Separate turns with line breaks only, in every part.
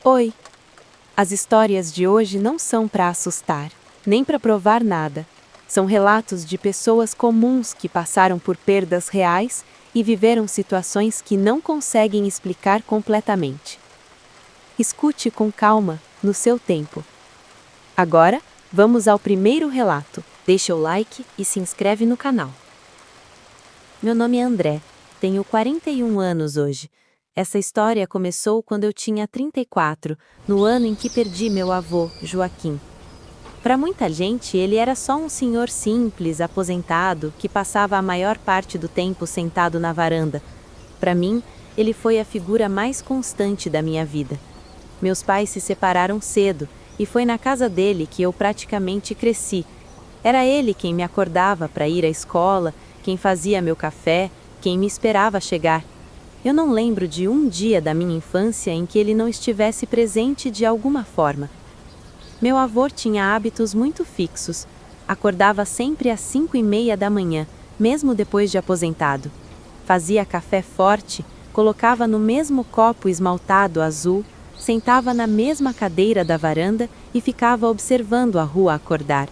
Oi! As histórias de hoje não são para assustar, nem para provar nada. São relatos de pessoas comuns que passaram por perdas reais e viveram situações que não conseguem explicar completamente. Escute com calma, no seu tempo. Agora, vamos ao primeiro relato. Deixa o like e se inscreve no canal. Meu nome é André, tenho 41 anos hoje. Essa história começou quando eu tinha 34, no ano em que perdi meu avô, Joaquim. Para muita gente, ele era só um senhor simples, aposentado, que passava a maior parte do tempo sentado na varanda. Para mim, ele foi a figura mais constante da minha vida. Meus pais se separaram cedo, e foi na casa dele que eu praticamente cresci. Era ele quem me acordava para ir à escola, quem fazia meu café, quem me esperava chegar. Eu não lembro de um dia da minha infância em que ele não estivesse presente de alguma forma. Meu avô tinha hábitos muito fixos. Acordava sempre às 5:30 da manhã, mesmo depois de aposentado. Fazia café forte, colocava no mesmo copo esmaltado azul, sentava na mesma cadeira da varanda e ficava observando a rua acordar.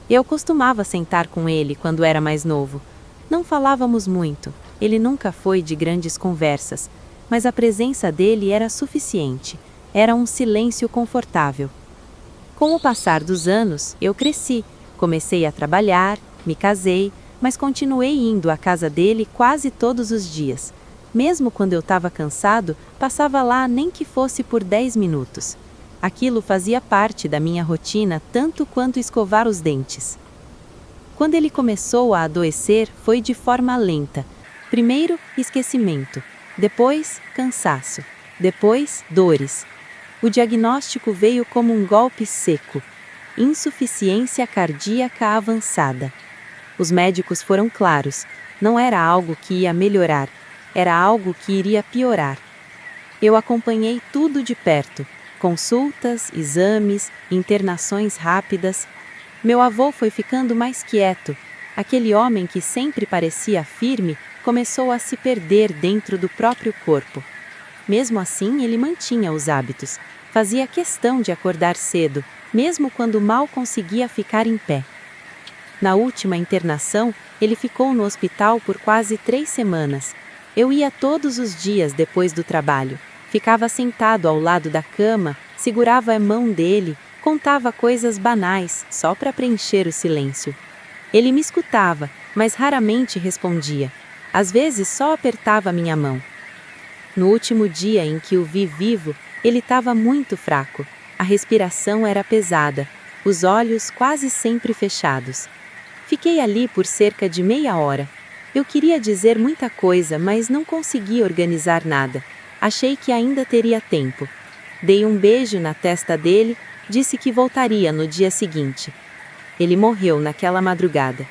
Eu costumava sentar com ele quando era mais novo. Não falávamos muito, ele nunca foi de grandes conversas, mas a presença dele era suficiente, era um silêncio confortável. Com o passar dos anos, eu cresci, comecei a trabalhar, me casei, mas continuei indo à casa dele quase todos os dias. Mesmo quando eu estava cansado, passava lá nem que fosse por 10 minutos. Aquilo fazia parte da minha rotina tanto quanto escovar os dentes. Quando ele começou a adoecer, foi de forma lenta. Primeiro, esquecimento. Depois, cansaço. Depois, dores. O diagnóstico veio como um golpe seco. Insuficiência cardíaca avançada. Os médicos foram claros. Não era algo que ia melhorar. Era algo que iria piorar. Eu acompanhei tudo de perto. Consultas, exames, internações rápidas. Meu avô foi ficando mais quieto. Aquele homem que sempre parecia firme começou a se perder dentro do próprio corpo. Mesmo assim, ele mantinha os hábitos. Fazia questão de acordar cedo, mesmo quando mal conseguia ficar em pé. Na última internação, ele ficou no hospital por quase 3 semanas. Eu ia todos os dias depois do trabalho. Ficava sentado ao lado da cama, segurava a mão dele, contava coisas banais, só para preencher o silêncio. Ele me escutava, mas raramente respondia. Às vezes só apertava minha mão. No último dia em que o vi vivo, ele estava muito fraco. A respiração era pesada, os olhos quase sempre fechados. Fiquei ali por cerca de meia hora. Eu queria dizer muita coisa, mas não conseguia organizar nada. Achei que ainda teria tempo. Dei um beijo na testa dele, disse que voltaria no dia seguinte. Ele morreu naquela madrugada.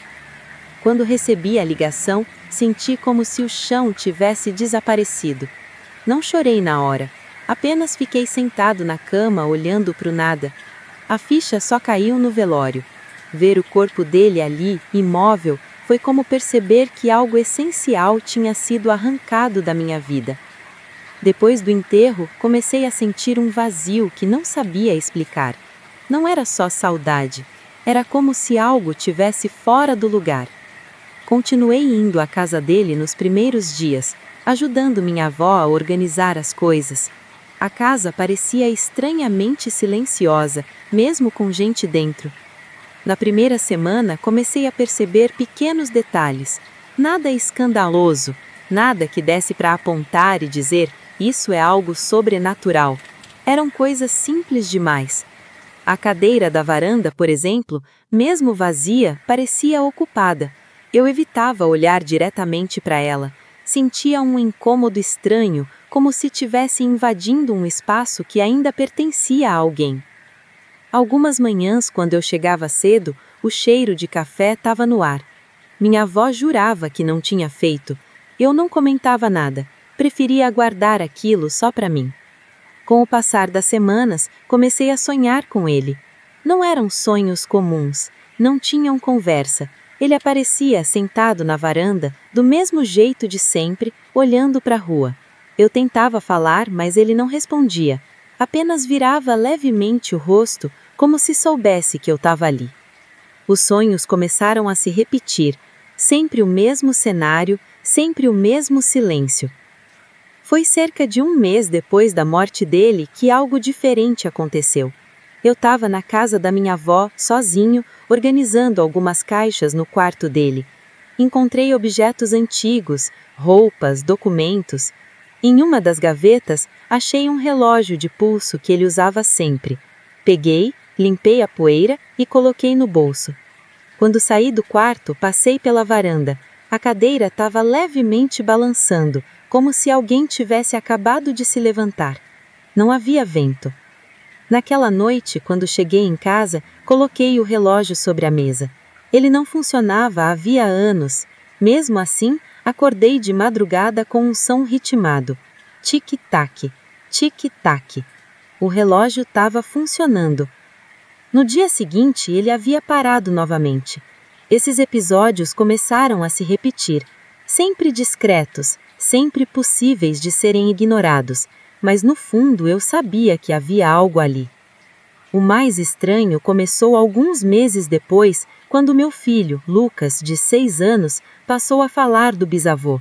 Quando recebi a ligação, senti como se o chão tivesse desaparecido. Não chorei na hora, apenas fiquei sentado na cama olhando para o nada. A ficha só caiu no velório. Ver o corpo dele ali, imóvel, foi como perceber que algo essencial tinha sido arrancado da minha vida. Depois do enterro, comecei a sentir um vazio que não sabia explicar. Não era só saudade, era como se algo tivesse fora do lugar. Continuei indo à casa dele nos primeiros dias, ajudando minha avó a organizar as coisas. A casa parecia estranhamente silenciosa, mesmo com gente dentro. Na primeira semana, comecei a perceber pequenos detalhes. Nada escandaloso, nada que desse para apontar e dizer: isso é algo sobrenatural. Eram coisas simples demais. A cadeira da varanda, por exemplo, mesmo vazia, parecia ocupada. Eu evitava olhar diretamente para ela. Sentia um incômodo estranho, como se estivesse invadindo um espaço que ainda pertencia a alguém. Algumas manhãs, quando eu chegava cedo, o cheiro de café estava no ar. Minha avó jurava que não tinha feito. Eu não comentava nada. Preferia aguardar aquilo só para mim. Com o passar das semanas, comecei a sonhar com ele. Não eram sonhos comuns, não tinham conversa. Ele aparecia sentado na varanda, do mesmo jeito de sempre, olhando para a rua. Eu tentava falar, mas ele não respondia. apenas virava levemente o rosto, como se soubesse que eu estava ali. Os sonhos começaram a se repetir, sempre o mesmo cenário, sempre o mesmo silêncio. Foi cerca de um mês depois da morte dele que algo diferente aconteceu. Eu estava na casa da minha avó, sozinho, organizando algumas caixas no quarto dele. Encontrei objetos antigos, roupas, documentos. Em uma das gavetas, achei um relógio de pulso que ele usava sempre. Peguei, limpei a poeira e coloquei no bolso. Quando saí do quarto, passei pela varanda. A cadeira estava levemente balançando, como se alguém tivesse acabado de se levantar. Não havia vento. Naquela noite, quando cheguei em casa, coloquei o relógio sobre a mesa. Ele não funcionava havia anos. Mesmo assim, acordei de madrugada com um som ritmado. Tic-tac, tic-tac. O relógio estava funcionando. No dia seguinte, ele havia parado novamente. Esses episódios começaram a se repetir, sempre discretos, sempre possíveis de serem ignorados, mas no fundo eu sabia que havia algo ali. O mais estranho começou alguns meses depois, quando meu filho, Lucas, de 6 anos, passou a falar do bisavô.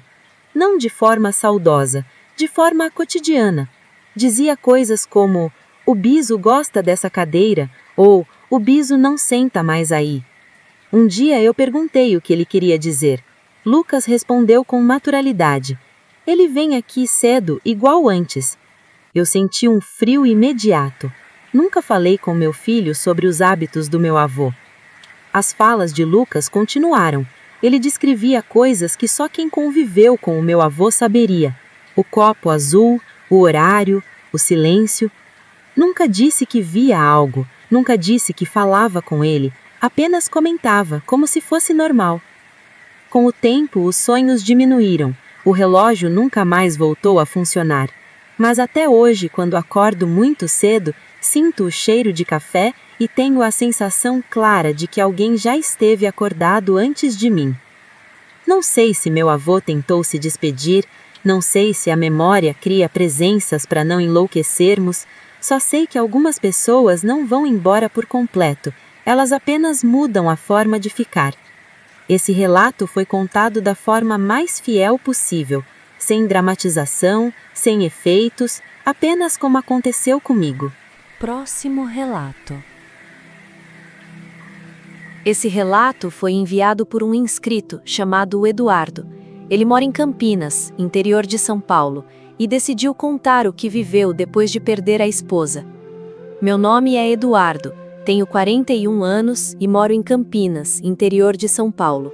Não de forma saudosa, de forma cotidiana. Dizia coisas como: "O biso gosta dessa cadeira", ou "O biso não senta mais aí". Um dia eu perguntei o que ele queria dizer. Lucas respondeu com naturalidade: "Ele vem aqui cedo, igual antes". Eu senti um frio imediato. Nunca falei com meu filho sobre os hábitos do meu avô. As falas de Lucas continuaram. Ele descrevia coisas que só quem conviveu com o meu avô saberia. O copo azul, o horário, o silêncio. Nunca disse que via algo, nunca disse que falava com ele, apenas comentava, como se fosse normal. Com o tempo, os sonhos diminuíram, o relógio nunca mais voltou a funcionar. Mas até hoje, quando acordo muito cedo, sinto o cheiro de café e tenho a sensação clara de que alguém já esteve acordado antes de mim. Não sei se meu avô tentou se despedir, não sei se a memória cria presenças para não enlouquecermos, só sei que algumas pessoas não vão embora por completo, elas apenas mudam a forma de ficar. Esse relato foi contado da forma mais fiel possível, sem dramatização, sem efeitos, apenas como aconteceu comigo.
Próximo relato.
Esse relato foi enviado por um inscrito chamado Eduardo. Ele mora em Campinas, interior de São Paulo, e decidiu contar o que viveu depois de perder a esposa. Meu nome é Eduardo, tenho 41 anos e moro em Campinas, interior de São Paulo.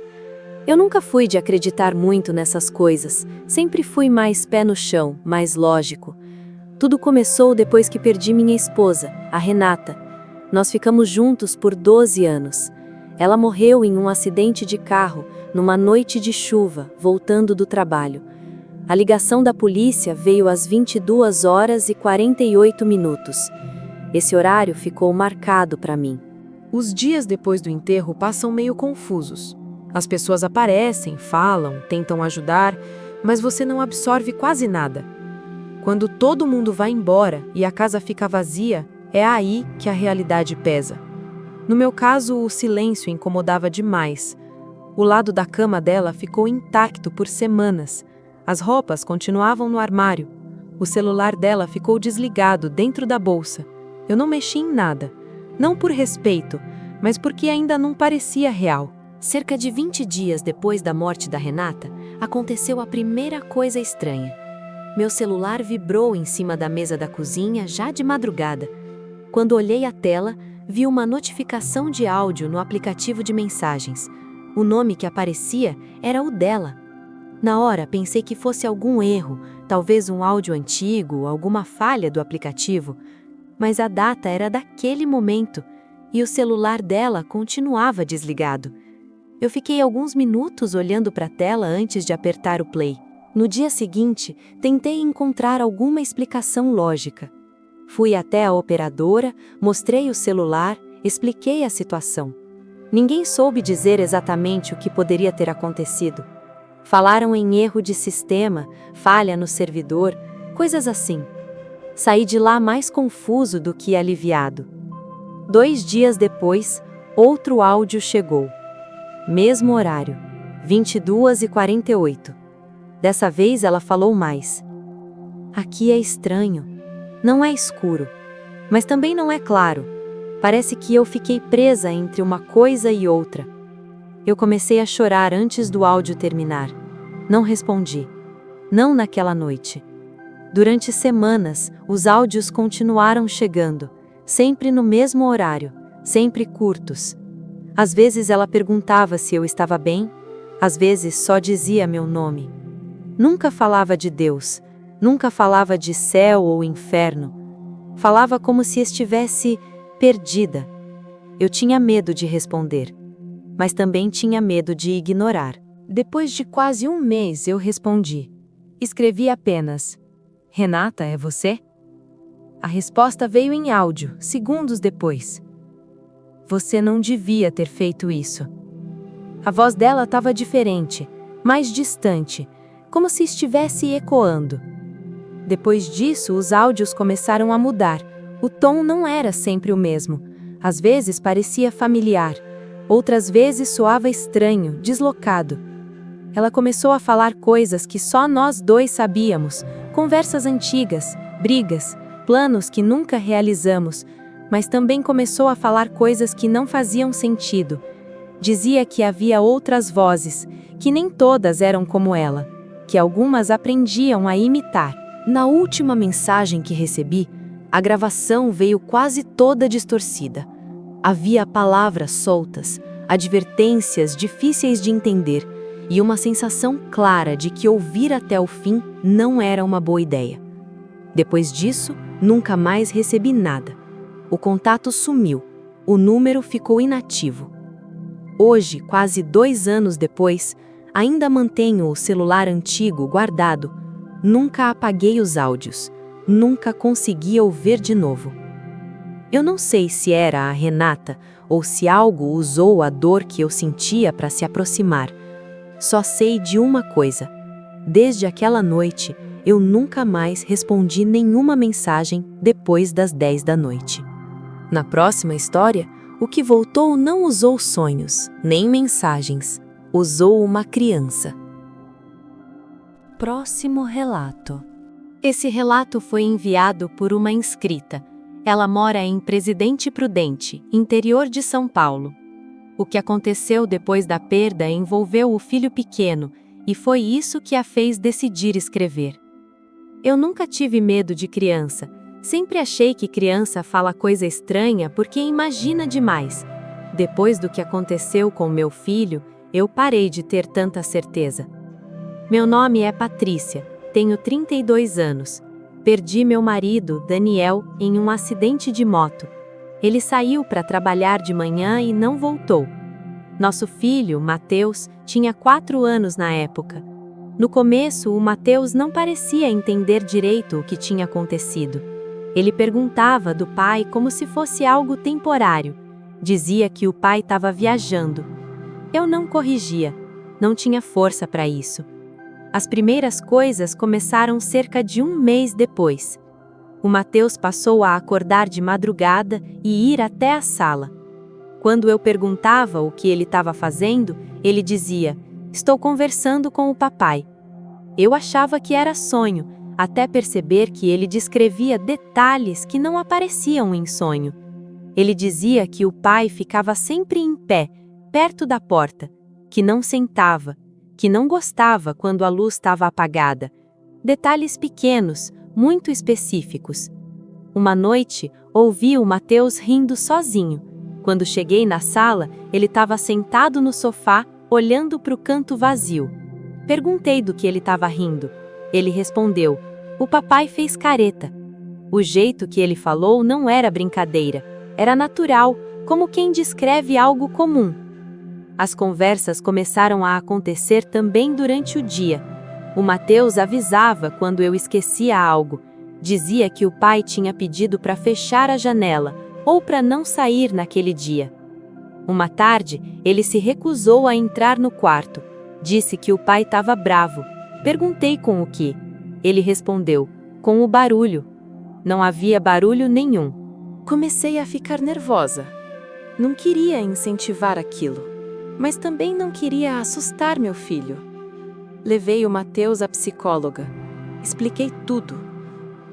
Eu nunca fui de acreditar muito nessas coisas, sempre fui mais pé no chão, mais lógico. Tudo começou depois que perdi minha esposa, a Renata. Nós ficamos juntos por 12 anos. Ela morreu em um acidente de carro, numa noite de chuva, voltando do trabalho. A ligação da polícia veio às 22h48. Esse horário ficou marcado para mim.
Os dias depois do enterro passam meio confusos. As pessoas aparecem, falam, tentam ajudar, mas você não absorve quase nada. Quando todo mundo vai embora e a casa fica vazia, é aí que a realidade pesa. No meu caso, o silêncio incomodava demais. O lado da cama dela ficou intacto por semanas. As roupas continuavam no armário. O celular dela ficou desligado dentro da bolsa. Eu não mexi em nada. Não por respeito, mas porque ainda não parecia real.
Cerca de 20 dias depois da morte da Renata, aconteceu a primeira coisa estranha. Meu celular vibrou em cima da mesa da cozinha já de madrugada. Quando olhei a tela, vi uma notificação de áudio no aplicativo de mensagens. O nome que aparecia era o dela. Na hora, pensei que fosse algum erro, talvez um áudio antigo, alguma falha do aplicativo. Mas a data era daquele momento, e o celular dela continuava desligado. Eu fiquei alguns minutos olhando para a tela antes de apertar o play. No dia seguinte, tentei encontrar alguma explicação lógica. Fui até a operadora, mostrei o celular, expliquei a situação. Ninguém soube dizer exatamente o que poderia ter acontecido. Falaram em erro de sistema, falha no servidor, coisas assim. Saí de lá mais confuso do que aliviado. 2 dias depois, outro áudio chegou. Mesmo horário, 22h48. Dessa vez ela falou mais. Aqui é estranho. Não é escuro, mas também não é claro. Parece que eu fiquei presa entre uma coisa e outra. Eu comecei a chorar antes do áudio terminar. Não respondi. Não naquela noite. Durante semanas, os áudios continuaram chegando, sempre no mesmo horário, sempre curtos. Às vezes ela perguntava se eu estava bem, às vezes só dizia meu nome. Nunca falava de Deus, nunca falava de céu ou inferno. Falava como se estivesse perdida. Eu tinha medo de responder, mas também tinha medo de ignorar. Depois de quase um mês eu respondi. Escrevi apenas: Renata, é você? A resposta veio em áudio, segundos depois. Você não devia ter feito isso. A voz dela estava diferente, mais distante, como se estivesse ecoando. Depois disso, os áudios começaram a mudar. O tom não era sempre o mesmo. Às vezes parecia familiar, outras vezes soava estranho, deslocado. Ela começou a falar coisas que só nós dois sabíamos, conversas antigas, brigas, planos que nunca realizamos, mas também começou a falar coisas que não faziam sentido. Dizia que havia outras vozes, que nem todas eram como ela, que algumas aprendiam a imitar. Na última mensagem que recebi, a gravação veio quase toda distorcida. Havia palavras soltas, advertências difíceis de entender, e uma sensação clara de que ouvir até o fim não era uma boa ideia. Depois disso, nunca mais recebi nada. O contato sumiu, o número ficou inativo. Hoje, quase 2 anos depois, ainda mantenho o celular antigo guardado. Nunca apaguei os áudios, nunca consegui ouvir de novo. Eu não sei se era a Renata ou se algo usou a dor que eu sentia para se aproximar. Só sei de uma coisa: desde aquela noite, eu nunca mais respondi nenhuma mensagem depois das 10 da noite. Na próxima história, o que voltou não usou sonhos, nem mensagens. Usou uma criança. Próximo relato. Esse relato foi enviado por uma inscrita. Ela mora em Presidente Prudente, interior de São Paulo. O que aconteceu depois da perda envolveu o filho pequeno, e foi isso que a fez decidir escrever. Eu nunca tive medo de criança. Sempre achei que criança fala coisa estranha porque imagina demais. Depois do que aconteceu com meu filho, eu parei de ter tanta certeza. Meu nome é Patrícia, tenho 32 anos. Perdi meu marido, Daniel, em um acidente de moto. Ele saiu para trabalhar de manhã e não voltou. Nosso filho, Mateus, tinha 4 anos na época. No começo, o Mateus não parecia entender direito o que tinha acontecido. Ele perguntava do pai como se fosse algo temporário. Dizia que o pai estava viajando. Eu não corrigia, não tinha força para isso. As primeiras coisas começaram cerca de 1 mês depois. O Mateus passou a acordar de madrugada e ir até a sala. Quando eu perguntava o que ele estava fazendo, ele dizia: "Estou conversando com o papai." Eu achava que era sonho, até perceber que ele descrevia detalhes que não apareciam em sonho. Ele dizia que o pai ficava sempre em pé, perto da porta, que não sentava, que não gostava quando a luz estava apagada. Detalhes pequenos, muito específicos. Uma noite, ouvi o Mateus rindo sozinho. Quando cheguei na sala, ele estava sentado no sofá, olhando para o canto vazio. Perguntei do que ele estava rindo. Ele respondeu: "O papai fez careta." O jeito que ele falou não era brincadeira, era natural, como quem descreve algo comum. As conversas começaram a acontecer também durante o dia. O Mateus avisava quando eu esquecia algo. Dizia que o pai tinha pedido para fechar a janela ou para não sair naquele dia. Uma tarde, ele se recusou a entrar no quarto. Disse que o pai estava bravo. Perguntei com o que. Ele respondeu: "Com o barulho." Não havia barulho nenhum. Comecei a ficar nervosa. Não queria incentivar aquilo, mas também não queria assustar meu filho. Levei o Mateus à psicóloga. Expliquei tudo.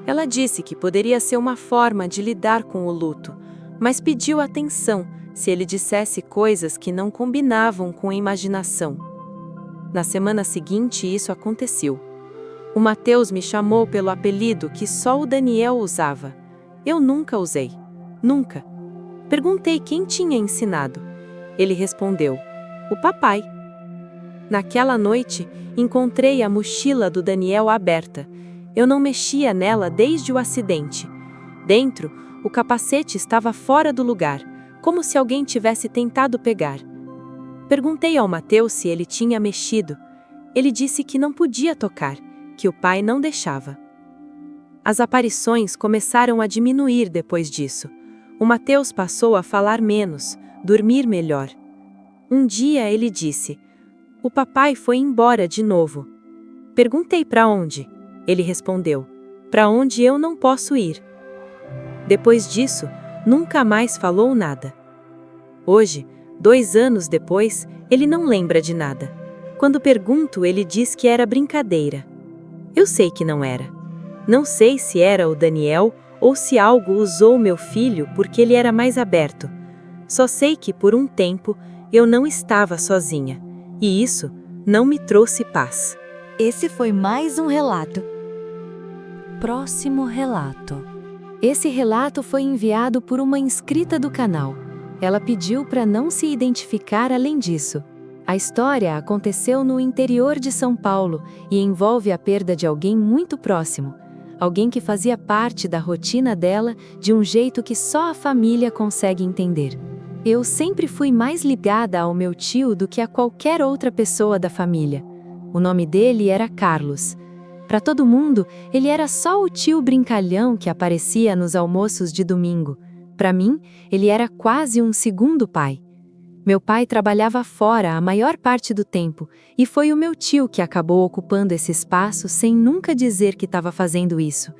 Ela disse que poderia ser uma forma de lidar com o luto, mas pediu atenção se ele dissesse coisas que não combinavam com a imaginação. Na semana seguinte, isso aconteceu. O Mateus me chamou pelo apelido que só o Daniel usava. Eu nunca usei. Nunca. Perguntei quem tinha ensinado. Ele respondeu: o papai. Naquela noite, encontrei a mochila do Daniel aberta. Eu não mexia nela desde o acidente. Dentro, o capacete estava fora do lugar, como se alguém tivesse tentado pegar. Perguntei ao Mateus se ele tinha mexido. Ele disse que não podia tocar, que o pai não deixava. As aparições começaram a diminuir depois disso. O Mateus passou a falar menos, dormir melhor. Um dia ele disse: o papai foi embora de novo. Perguntei para onde. Ele respondeu: para onde eu não posso ir. Depois disso, nunca mais falou nada. Hoje, 2 anos depois, ele não lembra de nada. Quando pergunto, ele diz que era brincadeira. Eu sei que não era. Não sei se era o Daniel ou se algo usou meu filho porque ele era mais aberto. Só sei que por um tempo eu não estava sozinha, e isso não me trouxe paz.
Esse foi mais um relato. Próximo relato.
Esse relato foi enviado por uma inscrita do canal. Ela pediu para não se identificar além disso. A história aconteceu no interior de São Paulo e envolve a perda de alguém muito próximo. Alguém que fazia parte da rotina dela de um jeito que só a família consegue entender. Eu sempre fui mais ligada ao meu tio do que a qualquer outra pessoa da família. O nome dele era Carlos. Para todo mundo, ele era só o tio brincalhão que aparecia nos almoços de domingo. Para mim, ele era quase um segundo pai. Meu pai trabalhava fora a maior parte do tempo, e foi o meu tio que acabou ocupando esse espaço sem nunca dizer que estava fazendo isso.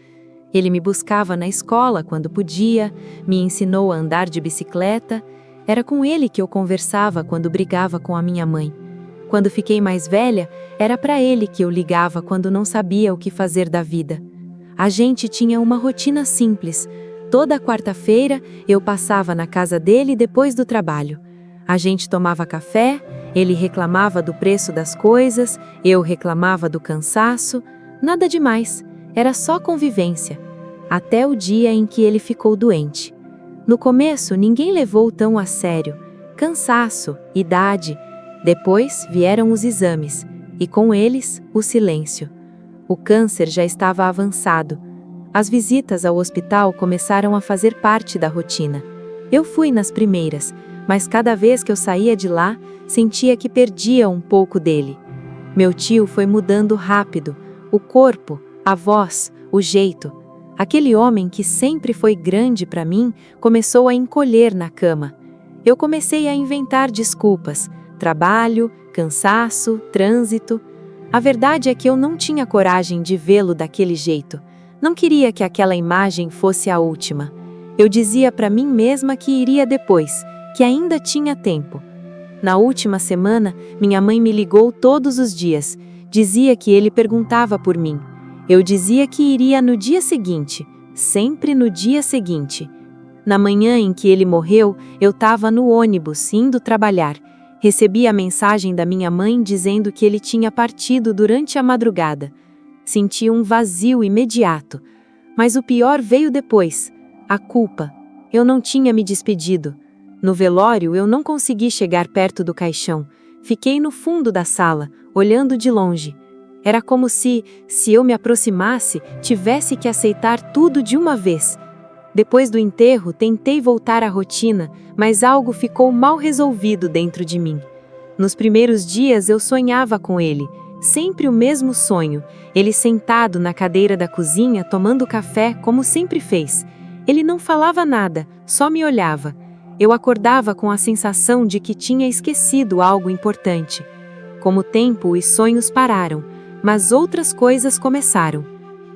Ele me buscava na escola quando podia, me ensinou a andar de bicicleta. Era com ele que eu conversava quando brigava com a minha mãe. Quando fiquei mais velha, era para ele que eu ligava quando não sabia o que fazer da vida. A gente tinha uma rotina simples. Toda quarta-feira, eu passava na casa dele depois do trabalho. A gente tomava café, ele reclamava do preço das coisas, eu reclamava do cansaço. Nada demais, era só convivência. Até o dia em que ele ficou doente. No começo, ninguém levou tão a sério. Cansaço, idade. Depois vieram os exames, e com eles, o silêncio. O câncer já estava avançado. As visitas ao hospital começaram a fazer parte da rotina. Eu fui nas primeiras, mas cada vez que eu saía de lá, sentia que perdia um pouco dele. Meu tio foi mudando rápido, o corpo, a voz, o jeito. Aquele homem que sempre foi grande para mim começou a encolher na cama. Eu comecei a inventar desculpas. Trabalho, cansaço, trânsito. A verdade é que eu não tinha coragem de vê-lo daquele jeito. Não queria que aquela imagem fosse a última. Eu dizia para mim mesma que iria depois, que ainda tinha tempo. Na última semana, minha mãe me ligou todos os dias. Dizia que ele perguntava por mim. Eu dizia que iria no dia seguinte, sempre no dia seguinte. Na manhã em que ele morreu, eu estava no ônibus, indo trabalhar. Recebi a mensagem da minha mãe dizendo que ele tinha partido durante a madrugada. Senti um vazio imediato. Mas o pior veio depois. A culpa. Eu não tinha me despedido. No velório, eu não consegui chegar perto do caixão. Fiquei no fundo da sala, olhando de longe. Era como se eu me aproximasse, tivesse que aceitar tudo de uma vez. Depois do enterro, tentei voltar à rotina, mas algo ficou mal resolvido dentro de mim. Nos primeiros dias eu sonhava com ele, sempre o mesmo sonho, ele sentado na cadeira da cozinha tomando café como sempre fez. Ele não falava nada, só me olhava. Eu acordava com a sensação de que tinha esquecido algo importante. Com o tempo, os sonhos pararam, mas outras coisas começaram.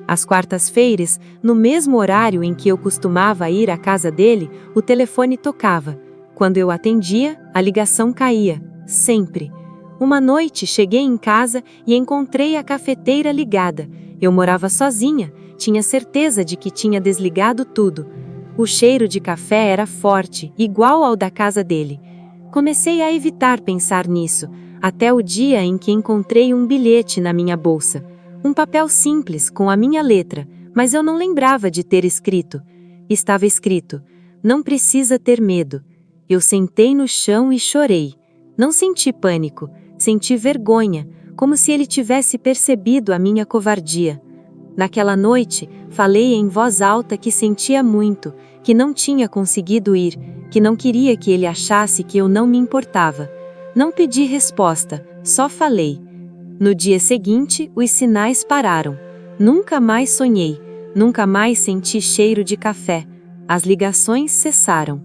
Às quartas-feiras, no mesmo horário em que eu costumava ir à casa dele, o telefone tocava. Quando eu atendia, a ligação caía, sempre. Uma noite cheguei em casa e encontrei a cafeteira ligada. Eu morava sozinha, tinha certeza de que tinha desligado tudo. O cheiro de café era forte, igual ao da casa dele. Comecei a evitar pensar nisso, até o dia em que encontrei um bilhete na minha bolsa. Um papel simples, com a minha letra, mas eu não lembrava de ter escrito. Estava escrito: "Não precisa ter medo." Eu sentei no chão e chorei. Não senti pânico, senti vergonha, como se ele tivesse percebido a minha covardia. Naquela noite, falei em voz alta que sentia muito, que não tinha conseguido ir, que não queria que ele achasse que eu não me importava. Não pedi resposta, só falei. No dia seguinte, os sinais pararam. Nunca mais sonhei, nunca mais senti cheiro de café. As ligações cessaram.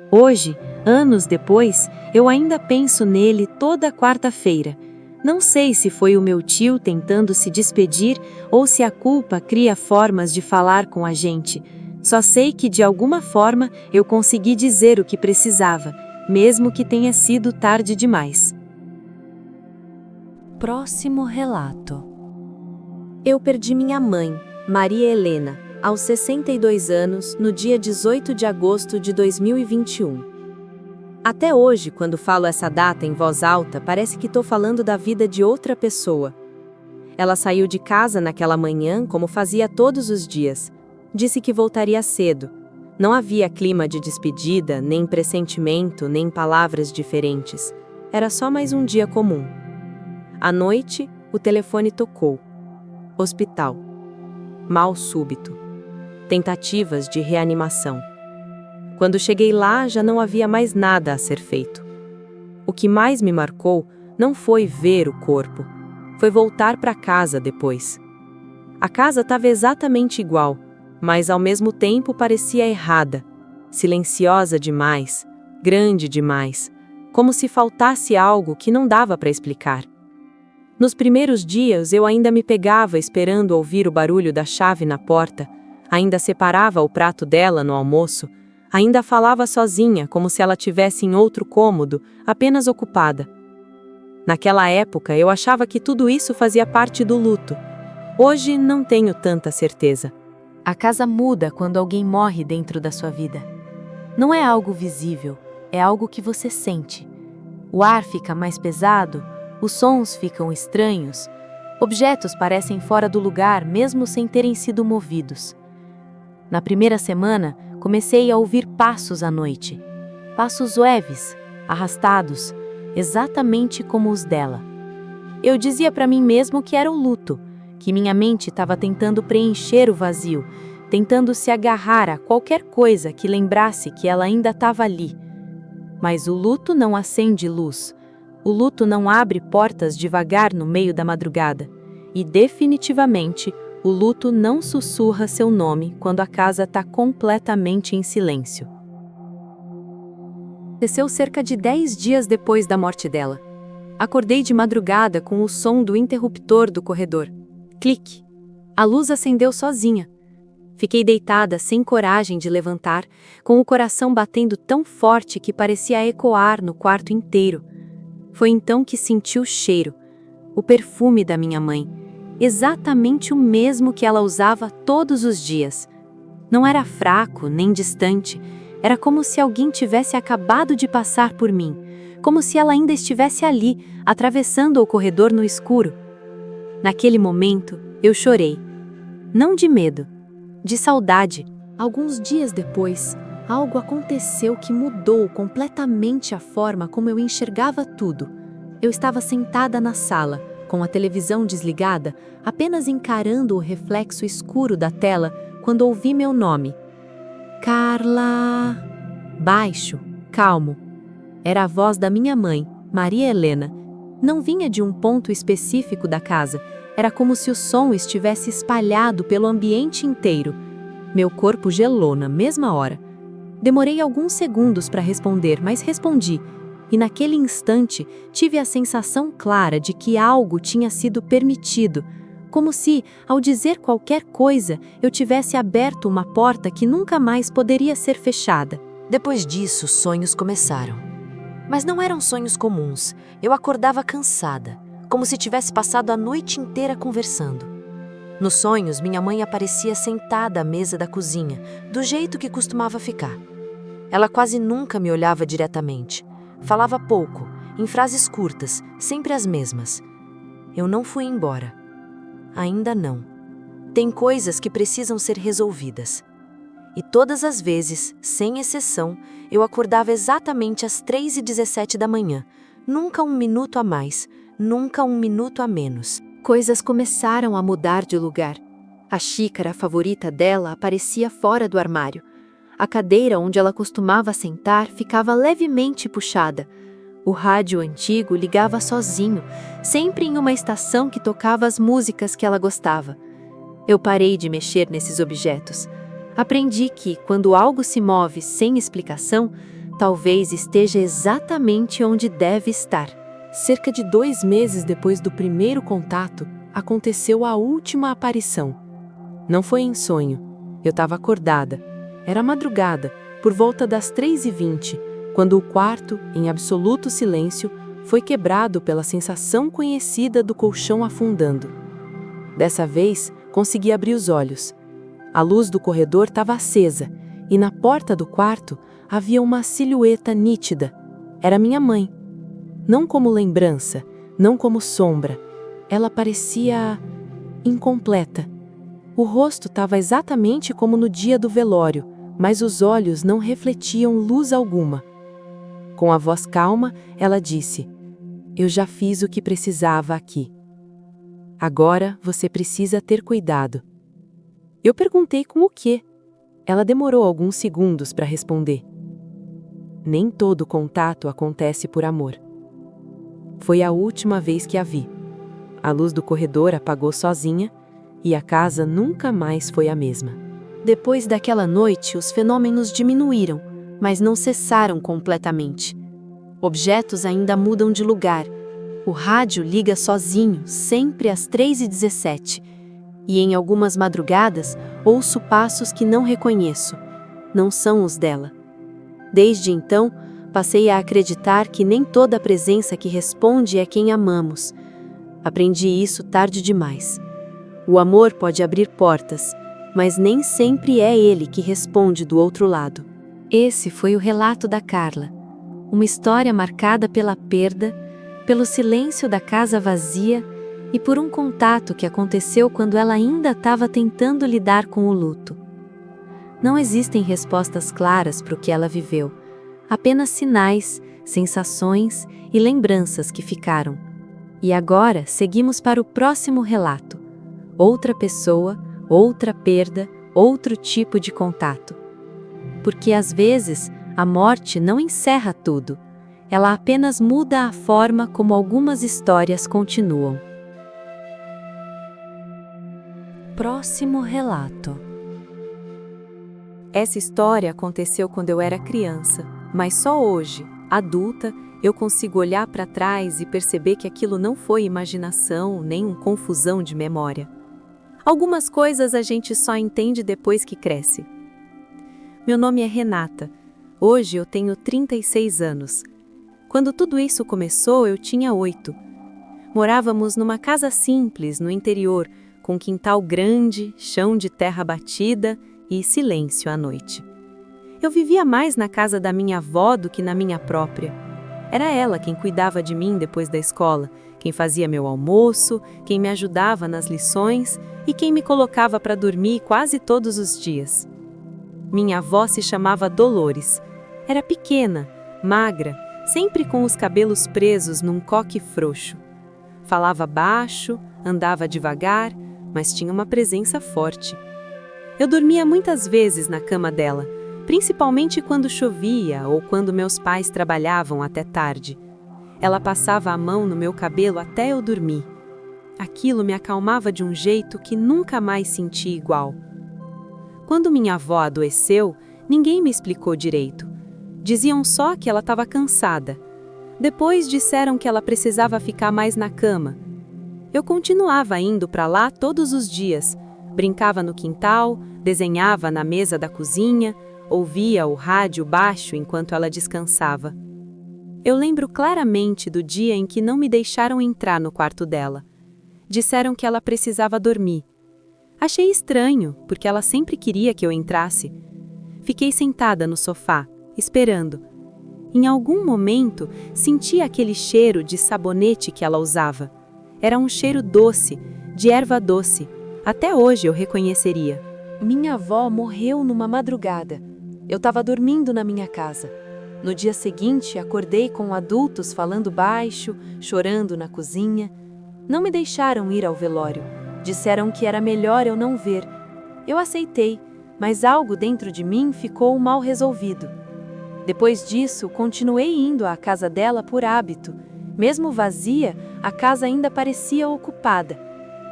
Hoje, anos depois, eu ainda penso nele toda quarta-feira. Não sei se foi o meu tio tentando se despedir ou se a culpa cria formas de falar com a gente. Só sei que de alguma forma eu consegui dizer o que precisava, mesmo que tenha sido tarde demais.
Próximo relato.
Eu perdi minha mãe, Maria Helena, aos 62 anos, no dia 18 de agosto de 2021. Até hoje, quando falo essa data em voz alta, parece que estou falando da vida de outra pessoa. Ela saiu de casa naquela manhã, como fazia todos os dias. Disse que voltaria cedo. Não havia clima de despedida, nem pressentimento, nem palavras diferentes. Era só mais um dia comum. À noite, o telefone tocou. Hospital. Mal súbito. Tentativas de reanimação. Quando cheguei lá, já não havia mais nada a ser feito. O que mais me marcou não foi ver o corpo, foi voltar para casa depois. A casa estava exatamente igual, mas ao mesmo tempo parecia errada, silenciosa demais, grande demais, como se faltasse algo que não dava para explicar. Nos primeiros dias eu ainda me pegava esperando ouvir o barulho da chave na porta, ainda separava o prato dela no almoço, ainda falava sozinha como se ela tivesse em outro cômodo, apenas ocupada. Naquela época eu achava que tudo isso fazia parte do luto. Hoje não tenho tanta certeza.
A casa muda quando alguém morre dentro da sua vida. Não é algo visível, é algo que você sente. O ar fica mais pesado, os sons ficam estranhos, objetos parecem fora do lugar mesmo sem terem sido movidos. Na primeira semana, comecei a ouvir passos à noite. Passos leves, arrastados, exatamente como os dela. Eu dizia para mim mesmo que era o luto, que minha mente estava tentando preencher o vazio, tentando se agarrar a qualquer coisa que lembrasse que ela ainda estava ali. Mas o luto não acende luz. O luto não abre portas devagar no meio da madrugada. E definitivamente, o luto não sussurra seu nome quando a casa está completamente em silêncio. Aconteceu cerca de 10 dias depois da morte dela. Acordei de madrugada com o som do interruptor do corredor. Clique. A luz acendeu sozinha. Fiquei deitada sem coragem de levantar, com o coração batendo tão forte que parecia ecoar no quarto inteiro. Foi então que senti o cheiro, o perfume da minha mãe, exatamente o mesmo que ela usava todos os dias. Não era fraco nem distante, era como se alguém tivesse acabado de passar por mim, como se ela ainda estivesse ali, atravessando o corredor no escuro. Naquele momento, eu chorei. Não de medo, de saudade. Alguns dias depois, algo aconteceu que mudou completamente a forma como eu enxergava tudo. Eu estava sentada na sala, com a televisão desligada, apenas encarando o reflexo escuro da tela, quando ouvi meu nome. Carla! Baixo, calmo. Era a voz da minha mãe, Maria Helena. Não vinha de um ponto específico da casa. Era como se o som estivesse espalhado pelo ambiente inteiro. Meu corpo gelou na mesma hora. Demorei alguns segundos para responder, mas respondi. E naquele instante, tive a sensação clara de que algo tinha sido permitido, como se, ao dizer qualquer coisa, eu tivesse aberto uma porta que nunca mais poderia ser fechada.
Depois disso, sonhos começaram. Mas não eram sonhos comuns. Eu acordava cansada, como se tivesse passado a noite inteira conversando. Nos sonhos, minha mãe aparecia sentada à mesa da cozinha, do jeito que costumava ficar. Ela quase nunca me olhava diretamente. Falava pouco, em frases curtas, sempre as mesmas. Eu não fui embora. Ainda não. Tem coisas que precisam ser resolvidas. E todas as vezes, sem exceção, eu acordava exatamente às 3h17 da manhã. Nunca um minuto a mais, nunca um minuto a menos.
Coisas começaram a mudar de lugar. A xícara favorita dela aparecia fora do armário. A cadeira onde ela costumava sentar ficava levemente puxada. O rádio antigo ligava sozinho, sempre em uma estação que tocava as músicas que ela gostava. Eu parei de mexer nesses objetos. Aprendi que, quando algo se move sem explicação, talvez esteja exatamente onde deve estar.
Cerca de 2 meses depois do primeiro contato, aconteceu a última aparição. Não foi em sonho. Eu estava acordada. Era madrugada, por volta das 3h20, quando o quarto, em absoluto silêncio, foi quebrado pela sensação conhecida do colchão afundando. Dessa vez, consegui abrir os olhos. A luz do corredor estava acesa e na porta do quarto havia uma silhueta nítida. Era minha mãe. Não como lembrança, não como sombra. Ela parecia incompleta. O rosto estava exatamente como no dia do velório, mas os olhos não refletiam luz alguma. Com a voz calma, ela disse: "Eu já fiz o que precisava aqui. Agora você precisa ter cuidado." Eu perguntei com o quê? Ela demorou alguns segundos para responder. Nem todo contato acontece por amor. Foi a última vez que a vi. A luz do corredor apagou sozinha e a casa nunca mais foi a mesma.
Depois daquela noite, os fenômenos diminuíram, mas não cessaram completamente. Objetos ainda mudam de lugar. O rádio liga sozinho, sempre às 3h17. E em algumas madrugadas, ouço passos que não reconheço. Não são os dela. Desde então, passei a acreditar que nem toda presença que responde é quem amamos. Aprendi isso tarde demais. O amor pode abrir portas, mas nem sempre é ele que responde do outro lado. Esse foi o relato da Carla. Uma história marcada pela perda, pelo silêncio da casa vazia e por um contato que aconteceu quando ela ainda estava tentando lidar com o luto. Não existem respostas claras para o que ela viveu, apenas sinais, sensações e lembranças que ficaram. E agora seguimos para o próximo relato. Outra pessoa, outra perda, outro tipo de contato. Porque às vezes a morte não encerra tudo, ela apenas muda a forma como algumas histórias continuam.
Próximo relato.
Essa história aconteceu quando eu era criança, mas só hoje, adulta, eu consigo olhar para trás e perceber que aquilo não foi imaginação nem uma confusão de memória. Algumas coisas a gente só entende depois que cresce. Meu nome é Renata. Hoje eu tenho 36 anos. Quando tudo isso começou, eu tinha 8. Morávamos numa casa simples, no interior, com quintal grande, chão de terra batida e silêncio à noite. Eu vivia mais na casa da minha avó do que na minha própria. Era ela quem cuidava de mim depois da escola, quem fazia meu almoço, quem me ajudava nas lições e quem me colocava para dormir quase todos os dias. Minha avó se chamava Dolores. Era pequena, magra, sempre com os cabelos presos num coque frouxo. Falava baixo, andava devagar, mas tinha uma presença forte. Eu dormia muitas vezes na cama dela, principalmente quando chovia ou quando meus pais trabalhavam até tarde. Ela passava a mão no meu cabelo até eu dormir. Aquilo me acalmava de um jeito que nunca mais senti igual. Quando minha avó adoeceu, ninguém me explicou direito. Diziam só que ela estava cansada. Depois disseram que ela precisava ficar mais na cama. Eu continuava indo para lá todos os dias. Brincava no quintal, desenhava na mesa da cozinha, ouvia o rádio baixo enquanto ela descansava. Eu lembro claramente do dia em que não me deixaram entrar no quarto dela. Disseram que ela precisava dormir. Achei estranho, porque ela sempre queria que eu entrasse. Fiquei sentada no sofá, esperando. Em algum momento, senti aquele cheiro de sabonete que ela usava. Era um cheiro doce, de erva doce. Até hoje eu reconheceria.
Minha avó morreu numa madrugada. Eu estava dormindo na minha casa. No dia seguinte, acordei com adultos falando baixo, chorando na cozinha. Não me deixaram ir ao velório. Disseram que era melhor eu não ver. Eu aceitei, mas algo dentro de mim ficou mal resolvido. Depois disso, continuei indo à casa dela por hábito. Mesmo vazia, a casa ainda parecia ocupada.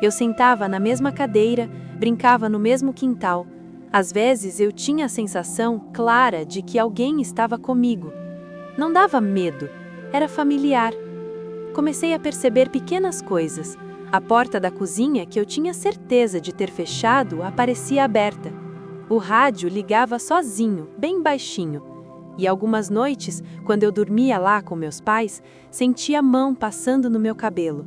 Eu sentava na mesma cadeira, brincava no mesmo quintal. Às vezes eu tinha a sensação clara de que alguém estava comigo. Não dava medo, era familiar. Comecei a perceber pequenas coisas. A porta da cozinha, que eu tinha certeza de ter fechado, aparecia aberta. O rádio ligava sozinho, bem baixinho. E algumas noites, quando eu dormia lá com meus pais, sentia a mão passando no meu cabelo.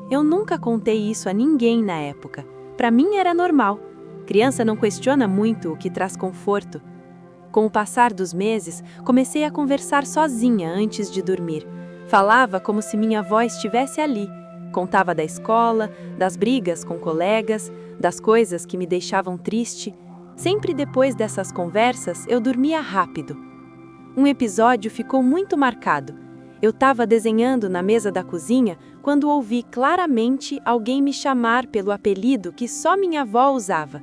Eu nunca contei isso a ninguém na época. Para mim era normal. Criança não questiona muito o que traz conforto. Com o passar dos meses, comecei a conversar sozinha antes de dormir. Falava como se minha avó estivesse ali. Contava da escola, das brigas com colegas, das coisas que me deixavam triste. Sempre depois dessas conversas, eu dormia rápido. Um episódio ficou muito marcado. Eu estava desenhando na mesa da cozinha quando ouvi claramente alguém me chamar pelo apelido que só minha avó usava.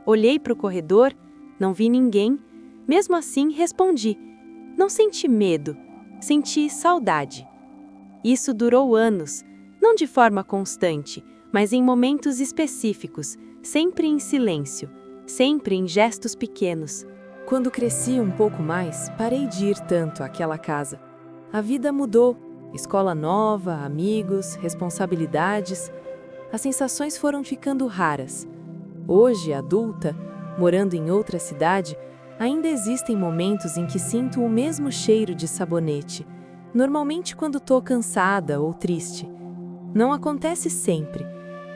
Olhei para o corredor, não vi ninguém. Mesmo assim, respondi. Não senti medo, senti saudade. Isso durou anos, não de forma constante, mas em momentos específicos, sempre em silêncio, sempre em gestos pequenos. Quando cresci um pouco mais, parei de ir tanto àquela casa. A vida mudou, escola nova, amigos, responsabilidades. As sensações foram ficando raras. Hoje, adulta, morando em outra cidade, ainda existem momentos em que sinto o mesmo cheiro de sabonete, normalmente quando estou cansada ou triste. Não acontece sempre,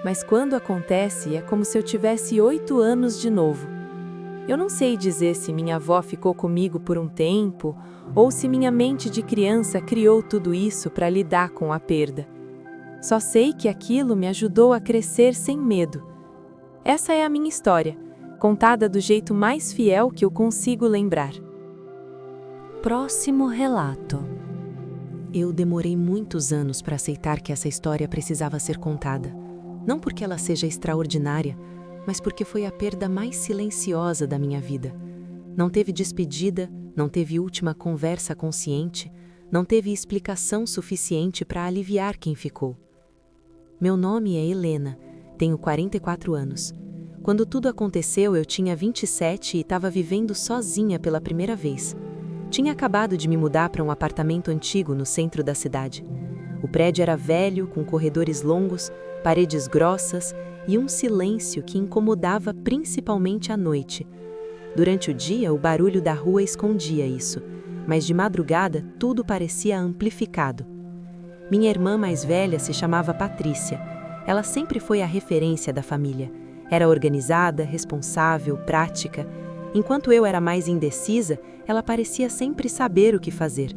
mas quando acontece é como se eu tivesse 8 anos de novo. Eu não sei dizer se minha avó ficou comigo por um tempo ou se minha mente de criança criou tudo isso para lidar com a perda. Só sei que aquilo me ajudou a crescer sem medo. Essa é a minha história, contada do jeito mais fiel que eu consigo lembrar.
Próximo relato.
Eu demorei muitos anos para aceitar que essa história precisava ser contada. Não porque ela seja extraordinária, mas porque foi a perda mais silenciosa da minha vida. Não teve despedida, não teve última conversa consciente, não teve explicação suficiente para aliviar quem ficou. Meu nome é Helena, tenho 44 anos. Quando tudo aconteceu, eu tinha 27 e estava vivendo sozinha pela primeira vez. Tinha acabado de me mudar para um apartamento antigo no centro da cidade. O prédio era velho, com corredores longos, paredes grossas e um silêncio que incomodava principalmente à noite. Durante o dia, o barulho da rua escondia isso, mas de madrugada tudo parecia amplificado. Minha irmã mais velha se chamava Patrícia. Ela sempre foi a referência da família. Era organizada, responsável, prática. Enquanto eu era mais indecisa, ela parecia sempre saber o que fazer.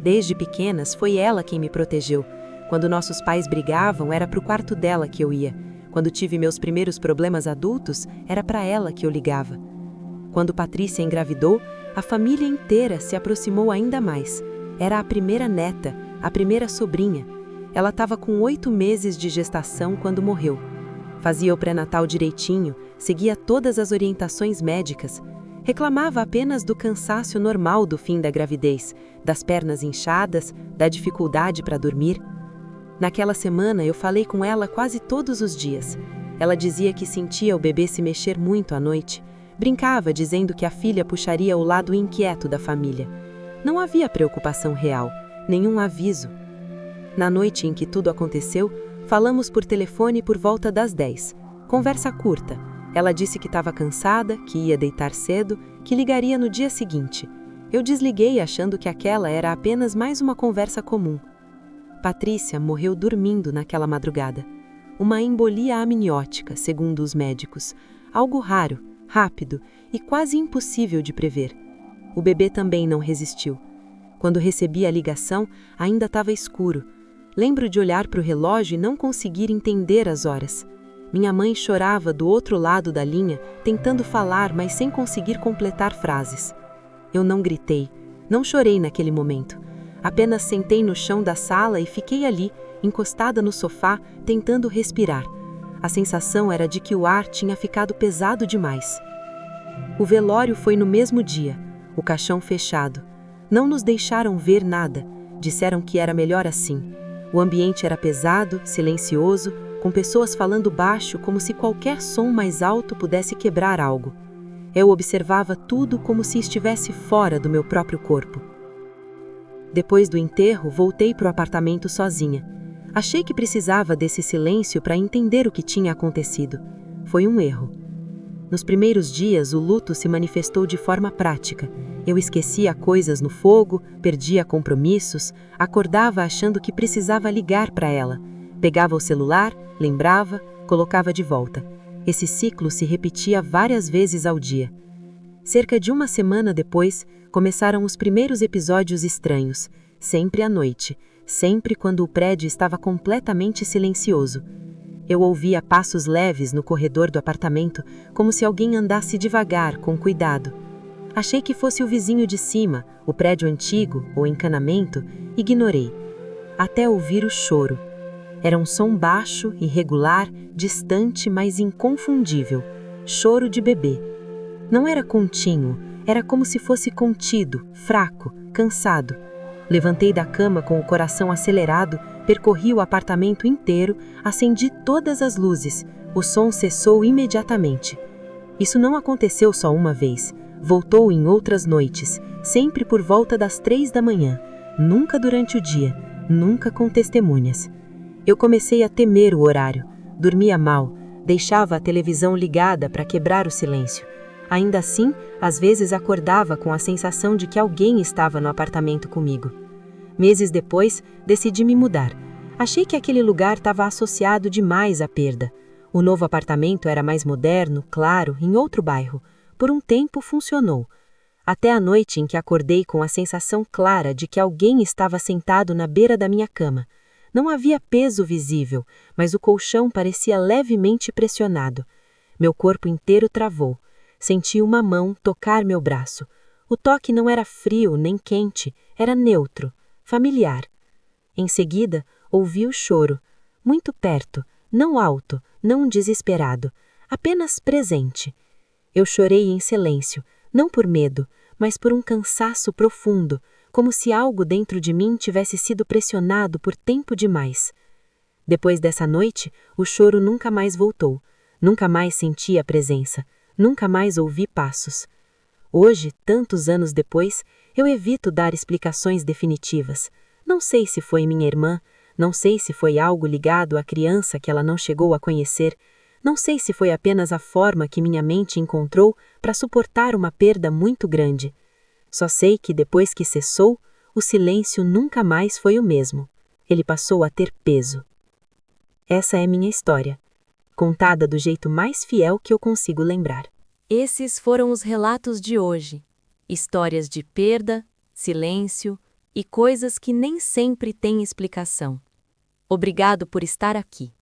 Desde pequenas, foi ela quem me protegeu. Quando nossos pais brigavam, era para o quarto dela que eu ia. Quando tive meus primeiros problemas adultos, era para ela que eu ligava. Quando Patrícia engravidou, a família inteira se aproximou ainda mais. Era a primeira neta, a primeira sobrinha. Ela estava com 8 meses de gestação quando morreu. Fazia o pré-natal direitinho, seguia todas as orientações médicas. Reclamava apenas do cansaço normal do fim da gravidez, das pernas inchadas, da dificuldade para dormir. Naquela semana eu falei com ela quase todos os dias. Ela dizia que sentia o bebê se mexer muito à noite. Brincava dizendo que a filha puxaria o lado inquieto da família. Não havia preocupação real, nenhum aviso. Na noite em que tudo aconteceu,
Falamos por telefone por volta das 10. Conversa curta. Ela disse que estava cansada, que ia deitar cedo, que ligaria no dia seguinte. Eu desliguei achando que aquela era apenas mais uma conversa comum. Patrícia morreu dormindo naquela madrugada. Uma embolia amniótica, segundo os médicos. Algo raro, rápido e quase impossível de prever. O bebê também não resistiu. Quando recebi a ligação, ainda estava escuro. Lembro de olhar para o relógio e não conseguir entender as horas. Minha mãe chorava do outro lado da linha, tentando falar, mas sem conseguir completar frases. Eu não gritei, não chorei naquele momento. Apenas sentei no chão da sala e fiquei ali, encostada no sofá, tentando respirar. A sensação era de que o ar tinha ficado pesado demais. O velório foi no mesmo dia, o caixão fechado. Não nos deixaram ver nada, disseram que era melhor assim. O ambiente era pesado, silencioso, com pessoas falando baixo como se qualquer som mais alto pudesse quebrar algo. Eu observava tudo como se estivesse fora do meu próprio corpo. Depois do enterro, voltei para o apartamento sozinha. Achei que precisava desse silêncio para entender o que tinha acontecido. Foi um erro. Nos primeiros dias, o luto se manifestou de forma prática. Eu esquecia coisas no fogo, perdia compromissos, acordava achando que precisava ligar para ela. Pegava o celular, lembrava, colocava de volta. Esse ciclo se repetia várias vezes ao dia. Cerca de uma semana depois, começaram os primeiros episódios estranhos, sempre à noite, sempre quando o prédio estava completamente silencioso. Eu ouvia passos leves no corredor do apartamento, como se alguém andasse devagar, com cuidado. Achei que fosse o vizinho de cima, o prédio antigo ou encanamento, ignorei. Até ouvir o choro. Era um som baixo, irregular, distante, mas inconfundível. Choro de bebê. Não era contínuo, era como se fosse contido, fraco, cansado. Levantei da cama com o coração acelerado, percorri o apartamento inteiro, acendi todas as luzes. O som cessou imediatamente. Isso não aconteceu só uma vez. Voltou em outras noites, sempre por volta das 3 da manhã. Nunca durante o dia, nunca com testemunhas. Eu comecei a temer o horário. Dormia mal, deixava a televisão ligada para quebrar o silêncio. Ainda assim, às vezes acordava com a sensação de que alguém estava no apartamento comigo. Meses depois, decidi me mudar. Achei que aquele lugar estava associado demais à perda. O novo apartamento era mais moderno, claro, em outro bairro. Por um tempo funcionou. Até a noite em que acordei com a sensação clara de que alguém estava sentado na beira da minha cama. Não havia peso visível, mas o colchão parecia levemente pressionado. Meu corpo inteiro travou. Senti uma mão tocar meu braço. O toque não era frio nem quente, era neutro, familiar. Em seguida, ouvi o choro, muito perto, não alto, não desesperado, apenas presente. Eu chorei em silêncio, não por medo, mas por um cansaço profundo, como se algo dentro de mim tivesse sido pressionado por tempo demais. Depois dessa noite, o choro nunca mais voltou, nunca mais senti a presença, nunca mais ouvi passos. Hoje, tantos anos depois, eu evito dar explicações definitivas. Não sei se foi minha irmã, não sei se foi algo ligado à criança que ela não chegou a conhecer, não sei se foi apenas a forma que minha mente encontrou para suportar uma perda muito grande. Só sei que depois que cessou, o silêncio nunca mais foi o mesmo. Ele passou a ter peso. Essa é minha história, contada do jeito mais fiel que eu consigo lembrar.
Esses foram os relatos de hoje. Histórias de perda, silêncio e coisas que nem sempre têm explicação. Obrigado por estar aqui.